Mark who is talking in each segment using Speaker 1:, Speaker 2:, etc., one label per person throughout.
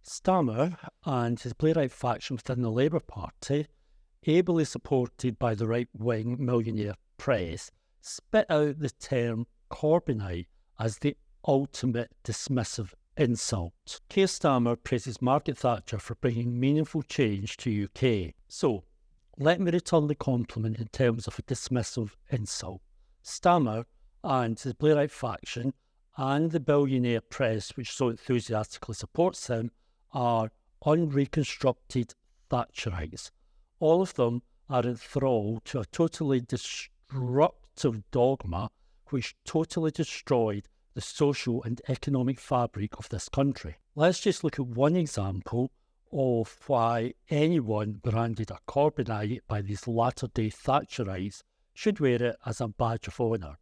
Speaker 1: Stammer and his playwright faction within the Labour Party, ably supported by the right-wing millionaire press, spit out the term Corbynite as the ultimate dismissive insult. Keir Starmer praises Margaret Thatcher for bringing meaningful change to UK. So, let me return the compliment in terms of a dismissive insult. Starmer and his playwright faction and the billionaire press which so enthusiastically supports him are unreconstructed Thatcherites. All of them are enthralled to a totally destructive dogma which totally destroyed the social and economic fabric of this country. Let's just look at one example of why anyone branded a Corbynite by these latter-day Thatcherites should wear it as a badge of honour.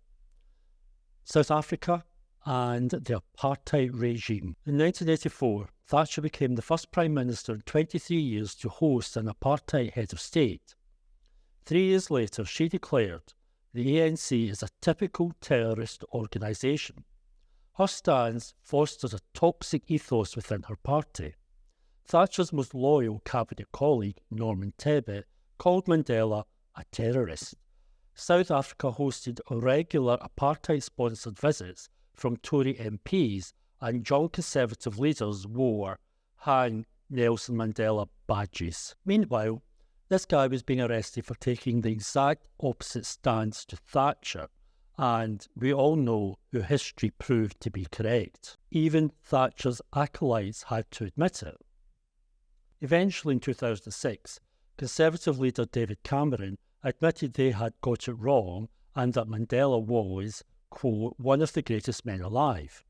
Speaker 1: South Africa and the apartheid regime. In 1984, Thatcher became the first Prime Minister in 23 years to host an apartheid head of state. 3 years later, she declared the ANC is a typical terrorist organisation. Her stance fostered a toxic ethos within her party. Thatcher's most loyal cabinet colleague, Norman Tebbit, called Mandela a terrorist. South Africa hosted regular apartheid-sponsored visits from Tory MPs, and young Conservative leaders wore Hang Nelson Mandela badges. Meanwhile, this guy was being arrested for taking the exact opposite stance to Thatcher, and we all know who history proved to be correct. Even Thatcher's acolytes had to admit it. Eventually in 2006, Conservative leader David Cameron admitted they had got it wrong and that Mandela was, quote, one of the greatest men alive.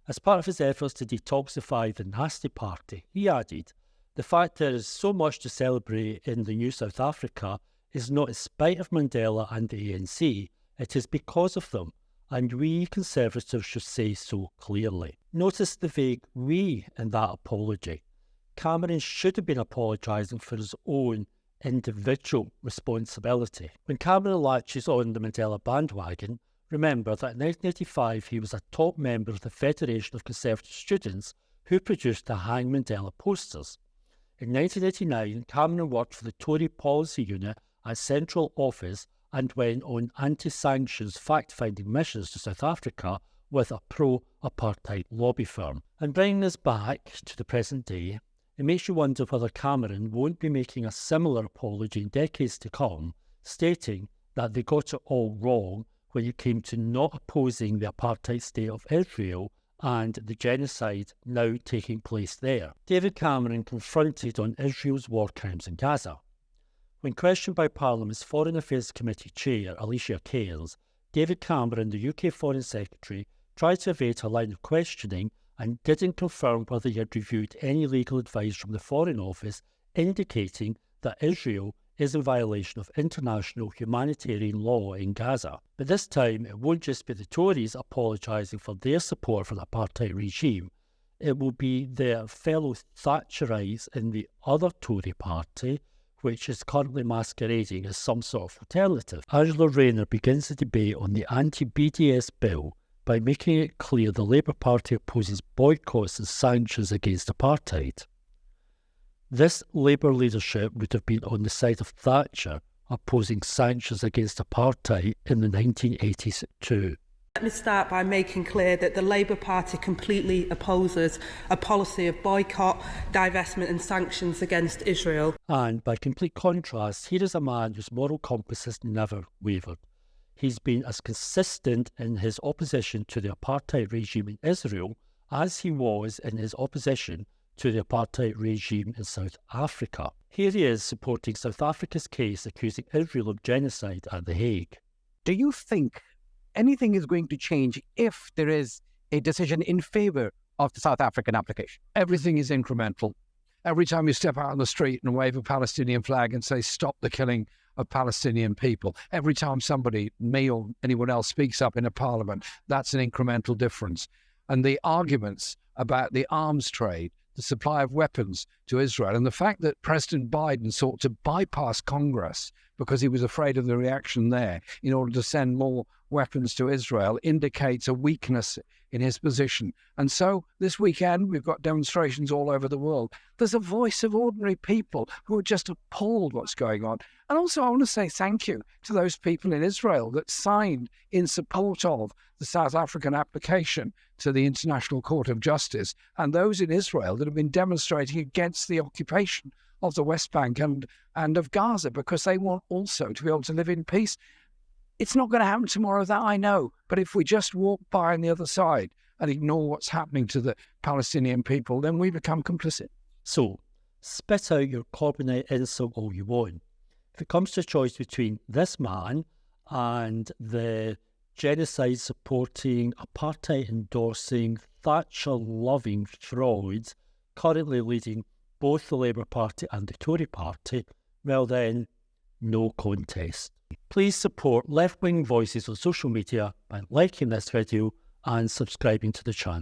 Speaker 1: As part of his efforts to detoxify the nasty party, he added, the fact there is so much to celebrate in the new South Africa is not in spite of Mandela and the ANC, it is because of them, and we Conservatives should say so clearly. Notice the vague we in that apology. Cameron should have been apologising for his own individual responsibility. When Cameron latches on the Mandela bandwagon, remember that in 1985 he was a top member of the Federation of Conservative Students who produced the Hang Mandela posters. In 1989, Cameron worked for the Tory Policy Unit at Central Office and went on anti-sanctions fact-finding missions to South Africa with a pro-apartheid lobby firm. And bringing us back to the present day, it makes you wonder whether Cameron won't be making a similar apology in decades to come, stating that they got it all wrong when it came to not opposing the apartheid state of Israel and the genocide now taking place there. David Cameron confronted on Israel's war crimes in Gaza. When questioned by Parliament's Foreign Affairs Committee Chair, Alicia Cairns, David Cameron, the UK Foreign Secretary, tried to evade a line of questioning and didn't confirm whether he had reviewed any legal advice from the Foreign Office indicating that Israel is in violation of international humanitarian law in Gaza. But this time, it won't just be the Tories apologising for their support for the apartheid regime. It will be their fellow Thatcherites in the other Tory party, which is currently masquerading as some sort of alternative. Angela Rayner begins the debate on the anti-BDS bill by making it clear the Labour Party opposes boycotts and sanctions against apartheid. This Labour leadership would have been on the side of Thatcher opposing sanctions against apartheid in the 1980s too.
Speaker 2: Let me start by making clear that the Labour Party completely opposes a policy of boycott, divestment and sanctions against Israel.
Speaker 1: And by complete contrast, here is a man whose moral compass has never wavered. He's been as consistent in his opposition to the apartheid regime in Israel as he was in his opposition to the apartheid regime in South Africa. Here he is supporting South Africa's case accusing Israel of genocide at The Hague.
Speaker 3: Do you think anything is going to change if there is a decision in favour of the South African application?
Speaker 4: Everything is incremental. Every time you step out on the street and wave a Palestinian flag and say, stop the killing of Palestinian people, every time somebody, me or anyone else, speaks up in a parliament, that's an incremental difference. And the arguments about the arms trade, the supply of weapons to Israel. And the fact that President Biden sought to bypass Congress because he was afraid of the reaction there in order to send more weapons to Israel indicates a weakness in his position. And so this weekend, we've got demonstrations all over the world. There's a voice of ordinary people who are just appalled what's going on. And also, I want to say thank you to those people in Israel that signed in support of the South African application to the International Court of Justice, and those in Israel that have been demonstrating against the occupation of the West Bank and of Gaza, because they want also to be able to live in peace. It's not going to happen tomorrow, that I know, but if we just walk by on the other side and ignore what's happening to the Palestinian people, then we become complicit.
Speaker 1: So, spit out your Corbynite insult all you want. If it comes to a choice between this man and the genocide-supporting, apartheid-endorsing, Thatcher-loving frauds currently leading both the Labour Party and the Tory Party, well then, no contest. Please support left-wing voices on social media by liking this video and subscribing to the channel.